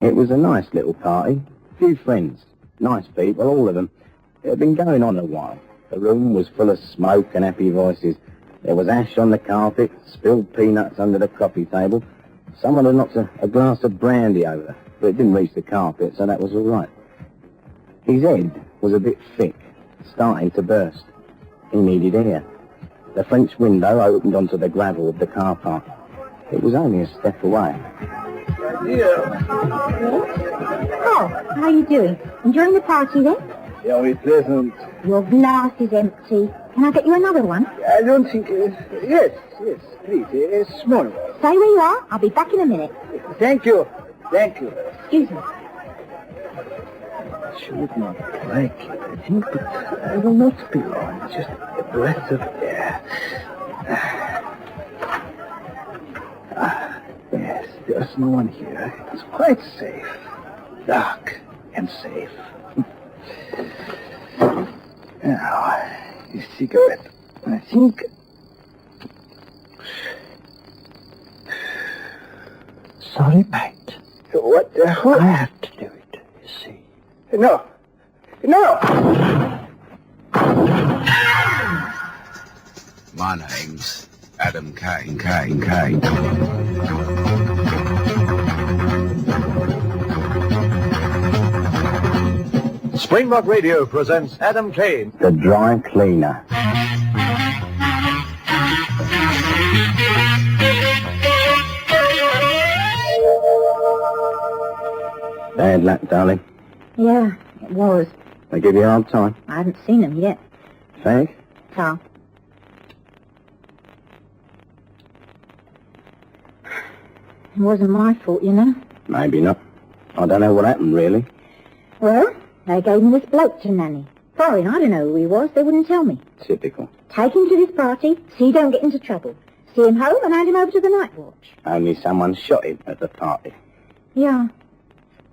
It was a nice little party. Few friends. Nice people, all of them. It had been going on a while. The room was full of smoke and happy voices. There was ash on the carpet, spilled peanuts under the coffee table. Someone had knocked a glass of brandy over, but it didn't reach the carpet, so that was all right. His head was a bit thick, starting to burst. He needed air. The French window opened onto the gravel of the car park. It was only a step away. Yes? Oh, how are you doing? Enjoying the party then? Very pleasant. Your glass is empty. Can I get you another one? I don't think... yes, please, a small one. Stay where you are. I'll be back in a minute. Thank you. Excuse me. Should not like it, I think, but I will not be long. Just a breath of air. Yes, there's no one here. It's quite safe. Dark and safe. Now, a cigarette. I think... Sorry, mate. What the hell? I have to do it, you see. No! My name's Adam Kane. Springbok Radio presents Adam Kane, The Dry Cleaner. Bad luck, darling. Yeah, it was. They give you a hard time. I haven't seen him yet. Fag? Carl. It wasn't my fault, you know. Maybe not. I don't know what happened, really. Well, they gave me this bloke to nanny. Foreign, I don't know who he was. They wouldn't tell me. Typical. Take him to this party, see he don't get into trouble. See him home and hand him over to the night watch. Only someone shot him at the party. Yeah.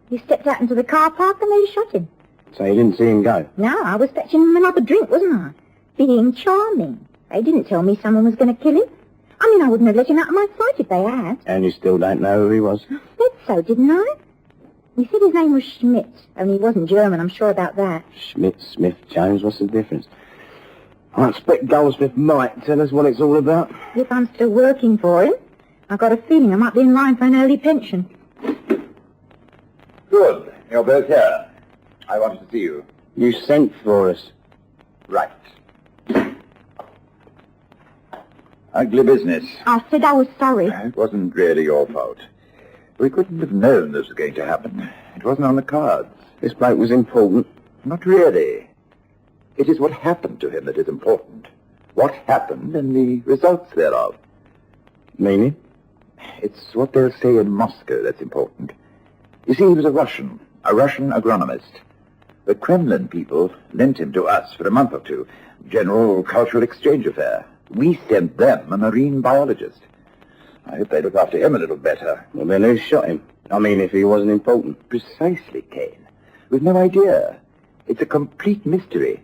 He stepped out into the car park and they shot him. So you didn't see him go? No, I was fetching him another drink, wasn't I? Being charming. They didn't tell me someone was going to kill him. I mean, I wouldn't have let him out of my sight if they had. And you still don't know who he was? I said so, didn't I? He said his name was Schmidt, only he wasn't German, I'm sure about that. Schmidt, Smith, Jones, what's the difference? I expect Goldsmith might tell us what it's all about. If I'm still working for him, I've got a feeling I might be in line for an early pension. Good. You're both here. I wanted to see you. You sent for us. Right. Ugly business. I said I was sorry. It wasn't really your fault. We couldn't have known this was going to happen. It wasn't on the cards. This bloke was important. Not really. It is what happened to him that is important. What happened and the results thereof. Meaning? It's what they'll say in Moscow that's important. You see, he was a Russian agronomist. The Kremlin people lent him to us for a month or two. General cultural exchange affair. We sent them a marine biologist. I hope they look after him a little better. Well, then who shot him? I mean, if he wasn't important. Precisely, Kane. We've no idea. It's a complete mystery.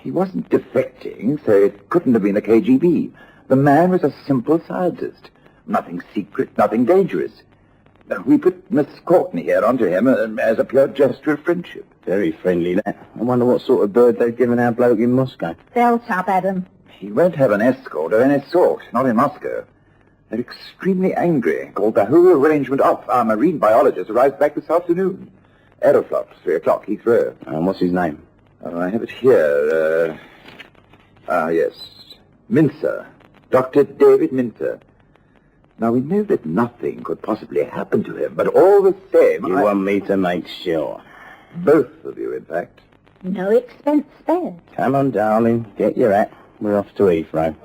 He wasn't defecting, so it couldn't have been the KGB. The man was a simple scientist. Nothing secret, nothing dangerous. We put Miss Courtney here onto him as a pure gesture of friendship. Very friendly, that. I wonder what sort of bird they've given our bloke in Moscow. Belt up, Adam. He won't have an escort or an escort, not in Moscow. They're extremely angry. Called the whole arrangement off. Our marine biologist arrives back this afternoon. Aeroflot, 3 o'clock, Heathrow. And what's his name? I have it here. Yes. Mintzer. Dr. David Mintzer. Now, we know that nothing could possibly happen to him, but all the same... You want me to make sure? Both of you, in fact. No expense spared. Come on, darling. Get your hat. We're off to Heathrow.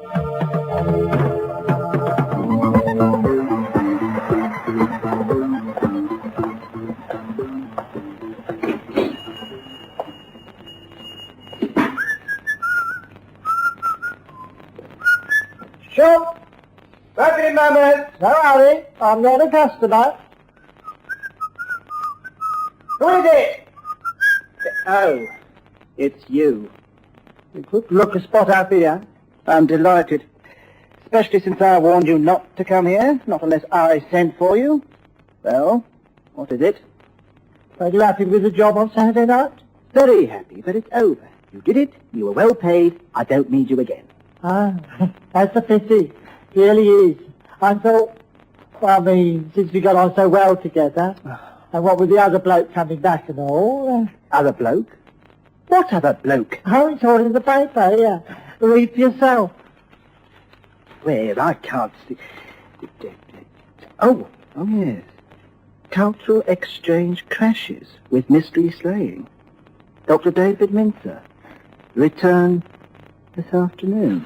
Sure. Back in my minute. No hurry. I'm not a customer. Who is it? Oh, it's you. You could look a spot out here. I'm delighted. Especially since I warned you not to come here, not unless I sent for you. Well, what is it? Are you happy with the job on Saturday night? Very happy, but it's over. You did it, you were well paid, I don't need you again. Ah, that's a pity. Really is. I thought, since we got on so well together, and what with the other bloke coming back and all... Other bloke? What other bloke? Oh, it's all in the paper, yeah. Read for yourself. Where? I can't see... Oh, yes. Cultural exchange crashes with mystery slaying. Dr. David Mincer. Return this afternoon.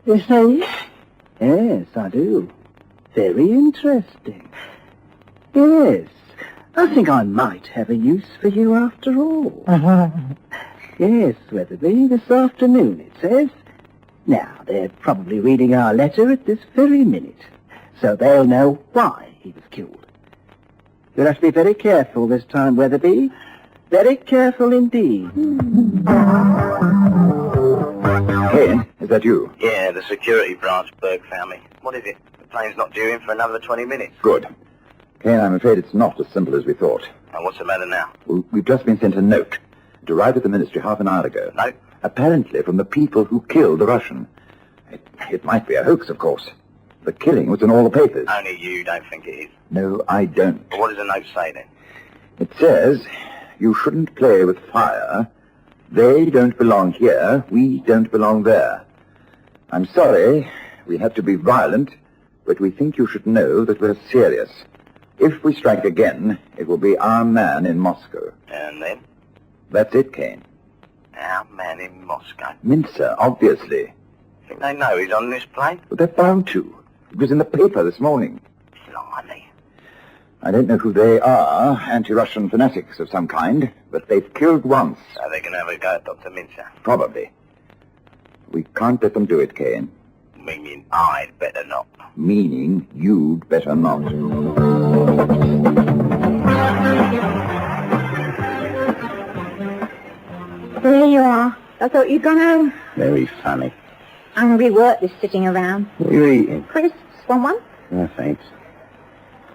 You see? Yes, I do. Very interesting. Yes. I think I might have a use for you after all. Yes, Weatherby, this afternoon, it says. Now, they're probably reading our letter at this very minute, so they'll know why he was killed. You'll have to be very careful this time, Weatherby. Very careful indeed. Kane, is that you? Yeah, the security branch Berg found me. What is it? The plane's not due in for another 20 minutes. Good. Kane, I'm afraid it's not as simple as we thought. And what's the matter now? We've just been sent a note. It arrived at the ministry half an hour ago. No? Apparently from the people who killed the Russian. It might be a hoax, of course. The killing was in all the papers. Only you don't think it is. No, I don't. But what does the note say then? It says, you shouldn't play with fire. They don't belong here. We don't belong there. I'm sorry. We have to be violent, but we think you should know that we're serious. If we strike again, it will be our man in Moscow. And then? That's it, Kane. Our man in Moscow. Mincer, obviously. Think they know he's on this plane? But they're bound to. It was in the paper this morning. Blimey. I don't know who they are, anti-Russian fanatics of some kind, but they've killed once. So they're going to have a go at Dr. Mincer? Probably. We can't let them do it, Kane. Meaning I'd better not. Meaning you'd better not. There you are. I thought you'd gone home. Very funny. Hungry worthless sitting around. What are you eating? Crisps, want one? No, thanks.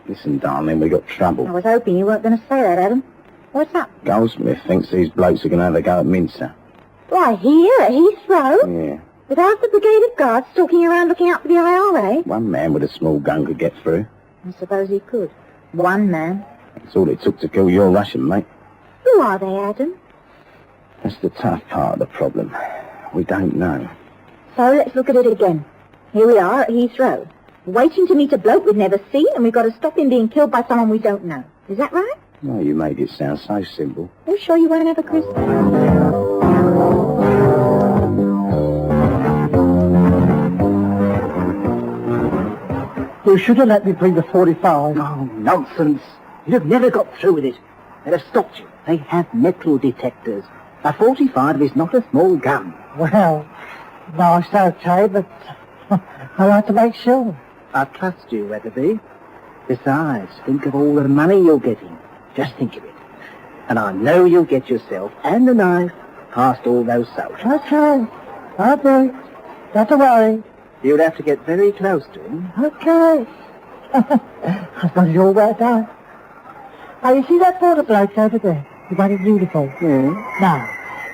Listen, darling, we got trouble. I was hoping you weren't going to say that, Adam. What's up? Goldsmith thinks these blokes are going to have a go at Mincer. Why, here at Heathrow? Yeah. With half the brigade of guards stalking around looking out for the IRA? One man with a small gun could get through. I suppose he could. One man. That's all it took to kill your Russian mate. Who are they, Adam? That's the tough part of the problem. We don't know. So let's look at it again. Here we are at Heathrow, waiting to meet a bloke we've never seen, and we've got to stop him being killed by someone we don't know. Is that right? Well, you made it sound so simple. Are you sure you won't have a crisp? You should have let me bring the 45. Oh, nonsense. You'd have never got through with it. They'd have stopped you. They have metal detectors. A 45 is not a small gun. Well, nice, okay, but I like to make sure. I trust you, Weatherby. Besides, think of all the money you're getting. Just think of it. And I know you'll get yourself and the knife past all those soldiers. Okay, I'll do it. Not to worry. You'll have to get very close to him. Okay. I've got it all worked out. Oh, you see that border bloke over there? The one in uniform? Yeah. Now,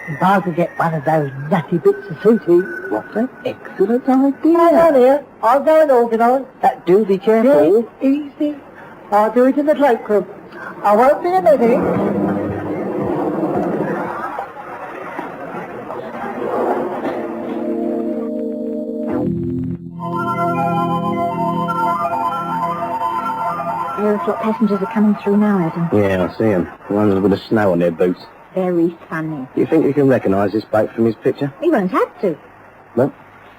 if I could get one of those nutty bits to suit him... What an excellent idea. Hang on here. I'll go and organise. Do be careful. Yeah, easy. I'll do it in the cloakroom. I won't be a minute. Looks like passengers are coming through now, Adam. Yeah, I see them. The ones with the snow on their boots. Very funny. Do you think you can recognise this bloke from his picture? He won't have to. What?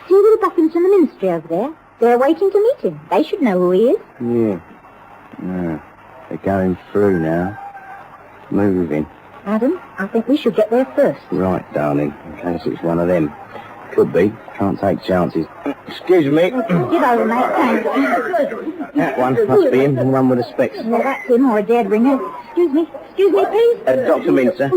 See the boffins from the ministry over there? They're waiting to meet him. They should know who he is. Yeah. Yeah. They're going through now. Moving. Adam, I think we should get there first. Right, darling, in case it's one of them. Could be. Can't take chances. Excuse me. Give over, mate. Thanks. That one must be him, the one with the specs. Well, that's him or a dead ringer. Excuse me, please. Dr. Mincer.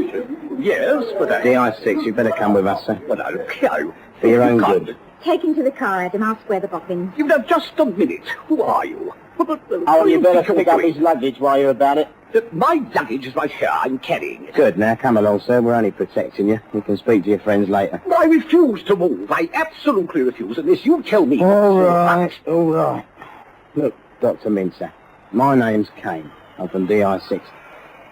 Yes, but DI6, you better come with us, sir. But okay. For your own good. Take him to the car, Adam. I'll square the boffins. You've just a minute. Who are you? Oh, you better pick up his luggage while you're about it. My luggage is right here. I'm carrying it. Good, now come along, sir. We're only protecting you. You can speak to your friends later. I refuse to move. I absolutely refuse unless you tell me. All right. Look, Dr. Mincer, my name's Kane. I'm from DI6.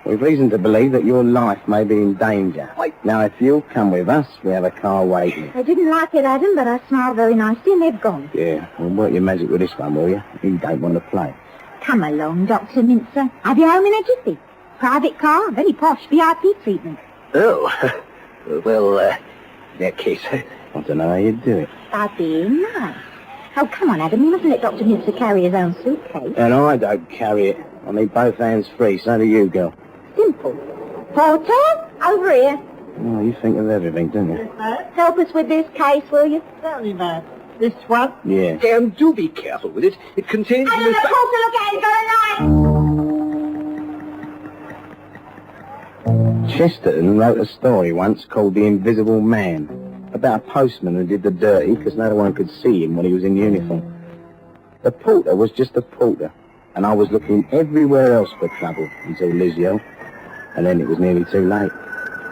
We've reason to believe that your life may be in danger. Now, if you'll come with us, we have a car waiting. I didn't like it, Adam, but I smiled very nicely and they've gone. Yeah, well, work your magic with this one, will you? You don't want to play. Come along, Dr. Mincer. Have you home in a jiffy? Private car, very posh, VIP treatment. Oh, well, in that case... I don't know how you'd do it. By being nice. Oh, come on, Adam. You mustn't let Dr. Mincer carry his own suitcase. And I don't carry it. I need both hands free, so do you, girl. Simple. Porter, over here. Oh, you think of everything, don't you? Help us with this case, will you? Very bad. This one? Yeah. Dan, do be careful with it. It contains... Adam, the porter, look at it. He's got a knife. Chesterton wrote a story once called The Invisible Man, about a postman who did the dirty because no one could see him when he was in uniform. The porter was just a porter, and I was looking everywhere else for trouble until Liz yelled, and then it was nearly too late.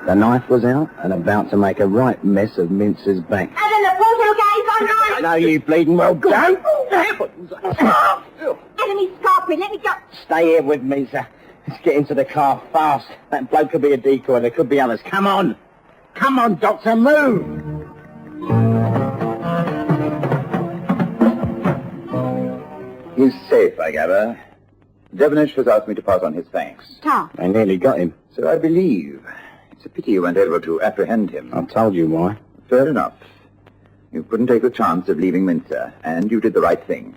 The knife was out and about to make a right mess of Mincer's back. Adam, the porter, look at it. He's got a knife. No, you bleeding well, don't! Heavens! Adam, he's scarping. Let me go. Stay here with Mincer. Let's get into the car fast. That bloke could be a decoy. There could be others. Come on! Come on, Doctor, move! He's safe, I gather. Devonish has asked me to pass on his thanks. Ta. I nearly got him. So I believe. It's a pity you weren't able to apprehend him. I told you why. Fair enough. You couldn't take the chance of leaving Mincer, and you did the right thing.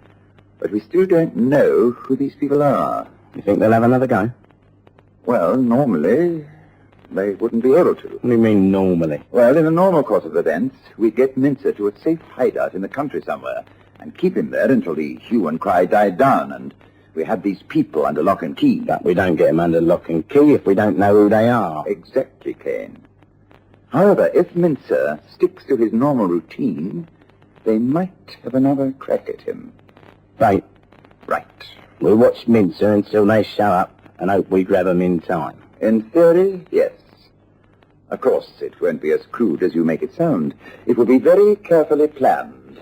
But we still don't know who these people are. You think they'll have another go? Well, normally, they wouldn't be able to. What do you mean, normally? Well, in the normal course of events, we'd get Mincer to a safe hideout in the country somewhere, and keep him there until the hue and cry died down, and we had these people under lock and key. But we don't get them under lock and key if we don't know who they are. Exactly, Kane. However, if Mincer sticks to his normal routine, they might have another crack at him. Right. Right. We'll watch Mincer until they show up and hope we grab them in time. In theory, yes. Of course, it won't be as crude as you make it sound. It will be very carefully planned.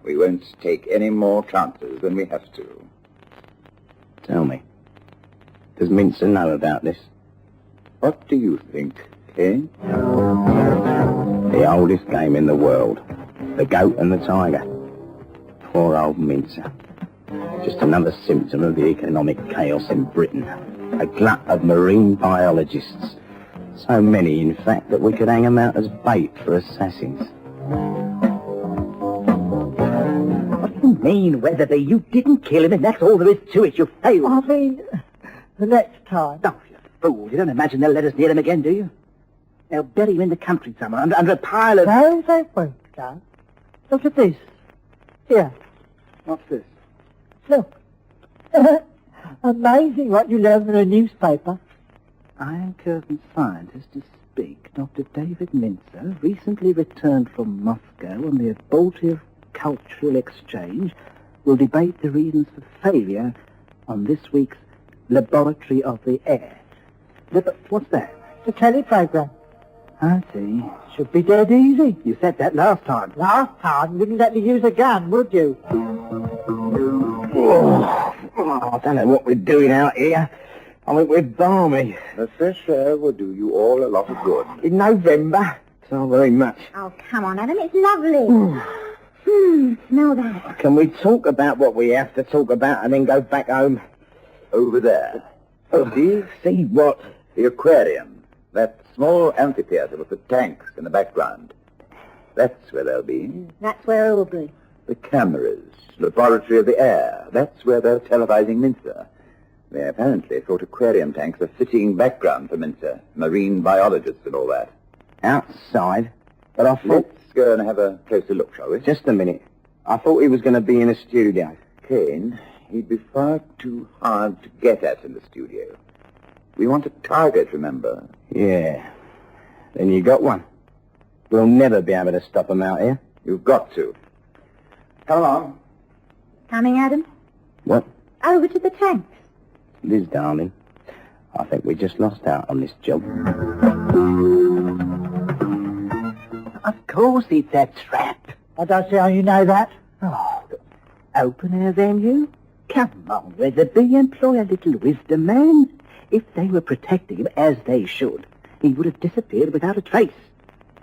We won't take any more chances than we have to. Tell me, does Mincer know about this? What do you think, Kane? The oldest game in the world. The goat and the tiger. Poor old Mincer. Just another symptom of the economic chaos in Britain. A glut of marine biologists. So many, in fact, that we could hang them out as bait for assassins. What do you mean, Weatherby? You didn't kill him, and that's all there is to it. You failed. I mean, the next time. Oh, you fool. You don't imagine they'll let us near him again, do you? They'll bury him in the country somewhere, under a pile of... No, they won't, Dad. Look at this. Here, What's this? look. Amazing what you learn in a newspaper. Iron Curtain scientist to speak. Dr. David Mincer, recently returned from Moscow on the abortive cultural exchange, will debate the reasons for failure on this week's Laboratory of the Air. What's that? The telly program. I see. Should be dead easy. You said that last time. Last time you wouldn't let me use a gun, would you? I don't know what we're doing out here. I think we're balmy. The fresh air will do you all a lot of good. In November. So very much. Oh, come on, Adam. It's lovely. Smell that. Can we talk about what we have to talk about and then go back home? Over there. See? See what? The aquarium. That small amphitheater with the tanks in the background. That's where they'll be. That's where it will be. The cameras. Laboratory of the Air. That's where they're televising Mincer. They apparently thought aquarium tanks a fitting background for Mincer. Marine biologists and all that. Outside. But I thought... Let's go and have a closer look, shall we? Just a minute. I thought he was going to be in a studio. Kane, he'd be far too hard to get at in the studio. We want a target, remember? Yeah. Then you got one. We'll never be able to stop him out here. You've got to. Come along. Coming, Adam? What? Over to the tanks. Liz, darling, I think we just lost out on this job. Of course it's a trap. I don't see how you know that. Oh, open air then, you? Come on, Weatherby, employ a little wisdom, man. If they were protecting him as they should, he would have disappeared without a trace.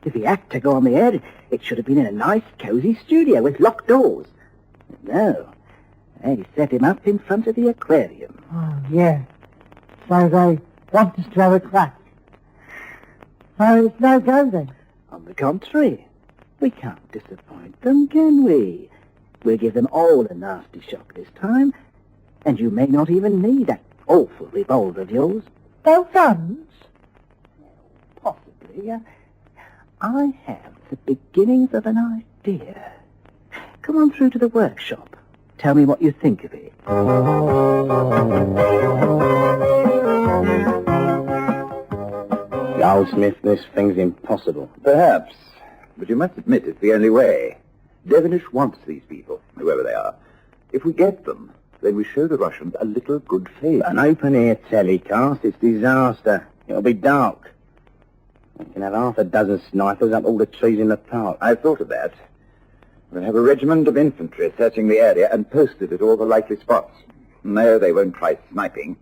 If he had to go on the air, it should have been in a nice, cosy studio with locked doors. No, they set him up in front of the aquarium. Oh, yeah. So they want us to have a crack. So it's no go then. On the contrary, we can't disappoint them, can we? We'll give them all a nasty shock this time, and you may not even need that awful revolver of yours. No guns? Possibly. I have the beginnings of an idea. Come on through to the workshop. Tell me what you think of it. Goldsmith, this thing's impossible. Perhaps, but you must admit it's the only way. Devenish wants these people, whoever they are. If we get them, then we show the Russians a little good faith. An open-air telecast, it's disaster. It'll be dark. We can have half a dozen snipers up all the trees in the park. I've thought of that. We'll have a regiment of infantry searching the area and posted at all the likely spots. No, they won't try sniping.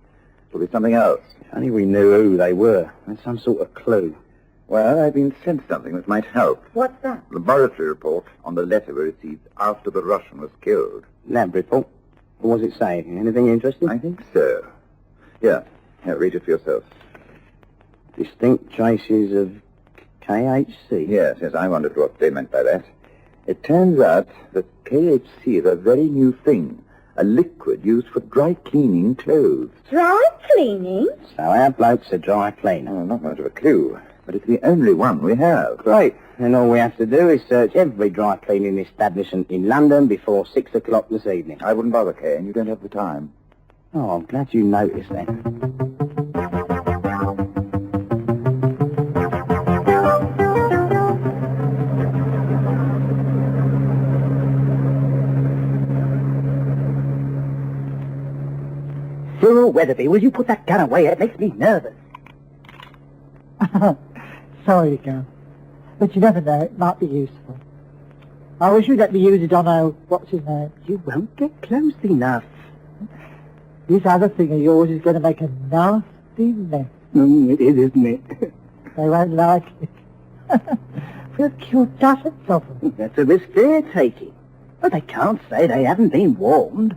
It'll be something else. If only we knew who they were. There's some sort of clue. Well, I've been sent something that might help. What's that? Laboratory report on the letter we received after the Russian was killed. Lab report? What was it saying? Anything interesting? I think so. Here, read it for yourself. Distinct traces of KHC. Yes, I wondered what they meant by that. It turns out that KHC is a very new thing, a liquid used for dry cleaning clothes. Dry cleaning? So our bloke's a dry cleaner. Oh, not much of a clue, but it's the only one we have. Great. And all we have to do is search every dry cleaning establishment in London before 6 o'clock this evening. I wouldn't bother, Kane. You don't have the time. Oh, I'm glad you noticed that. Cyril Weatherby, will you put that gun away? It makes me nervous. Sorry, Gun. But you never know, it might be useful. I wish you'd let me use it on, what's his name? You won't get close enough. This other thing of yours is going to make a nasty mess. It is, isn't it? They won't like it. We'll kill dozens of them. That's a risk they're taking. But they can't say they haven't been warned.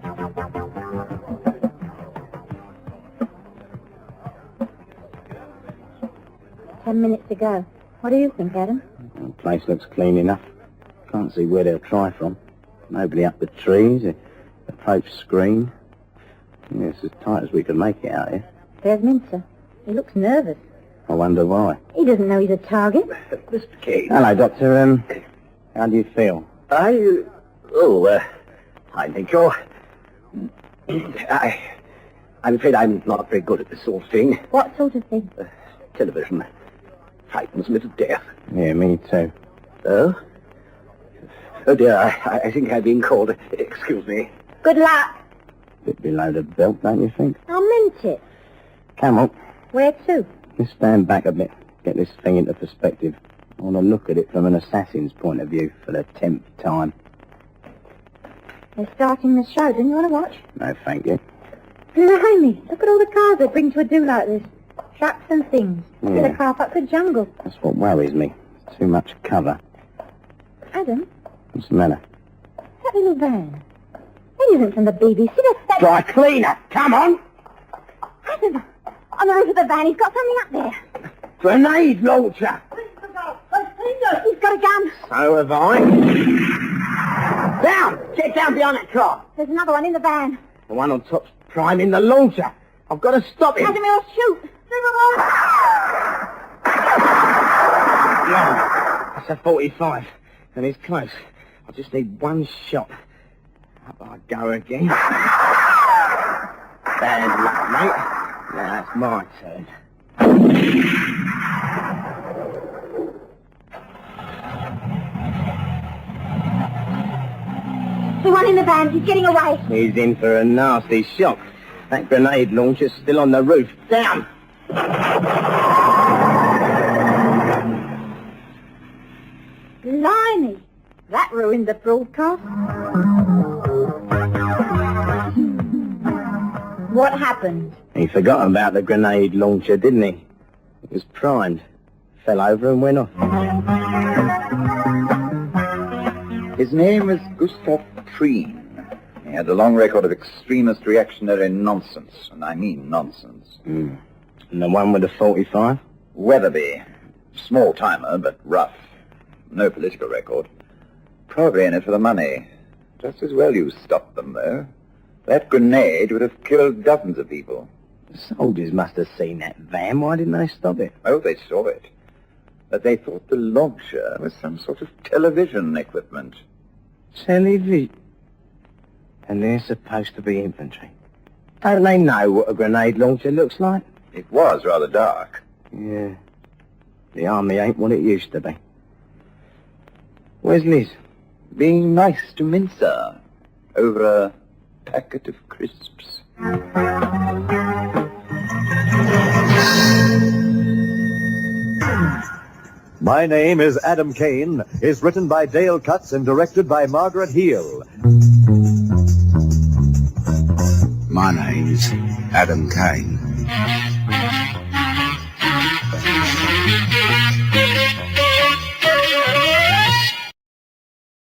10 minutes to go. What do you think, Adam? The place looks clean enough. Can't see where they'll try from. Nobody up the trees. Approach screen. Yeah, it's as tight as we can make it out here. There's Mincer. He looks nervous. I wonder why. He doesn't know he's a target. Mr. Kane. Hello, Doctor. How do you feel? I think you're... I'm afraid I'm not very good at this sort of thing. What sort of thing? Television frightens me to death. Yeah, me too. Oh? Oh, dear, I think I've been called. Excuse me. Good luck. Bit below the belt, don't you think? I meant it. Come on. Where to? Just stand back a bit. Get this thing into perspective. I want to look at it from an assassin's point of view for the 10th time. They're starting the show. Didn't you want to watch? No, thank you. Blimey, look at all the cars they bring to a do like this. Trucks and things. Yeah. The car park's a jungle. That's what worries me. Too much cover. Adam, What's the matter? that little van. It isn't from the BBC. That's... Dry cleaner! Come on! Adam, on the roof of the van, he's got something up there. Grenade launcher! He's got a gun. So have I. Down! Get down behind that car! There's another one in the van. The one on top's priming the launcher. I've got to stop him. Adam, he'll shoot. No, that's a 45, and he's close. I just need one shot. Up I go again. Bad luck, mate. Now that's my turn. The one in the van, he's getting away. He's in for a nasty shock. That grenade launcher's still on the roof. Down! Blimey, that ruined the broadcast. What happened? He forgot about the grenade launcher, didn't he? It was primed. Fell over and went off. His name was Gustav Preen. He had a long record of extremist reactionary nonsense, and I mean nonsense. And the one with the 45? Weatherby. Small timer, but rough. No political record. Probably in it for the money. Just as well you stopped them, though. That grenade would have killed dozens of people. The soldiers must have seen that van. Why didn't they stop it? Oh, they saw it. But they thought the launcher was some sort of television equipment. Television? And they're supposed to be infantry. Don't they know what a grenade launcher looks like? It was rather dark. Yeah. The army ain't what it used to be. Where's Liz? Being nice to Mincer over a packet of crisps. My Name is Adam Kane is written by Dale Cutts and directed by Margaret Heel. My name's Adam Kane.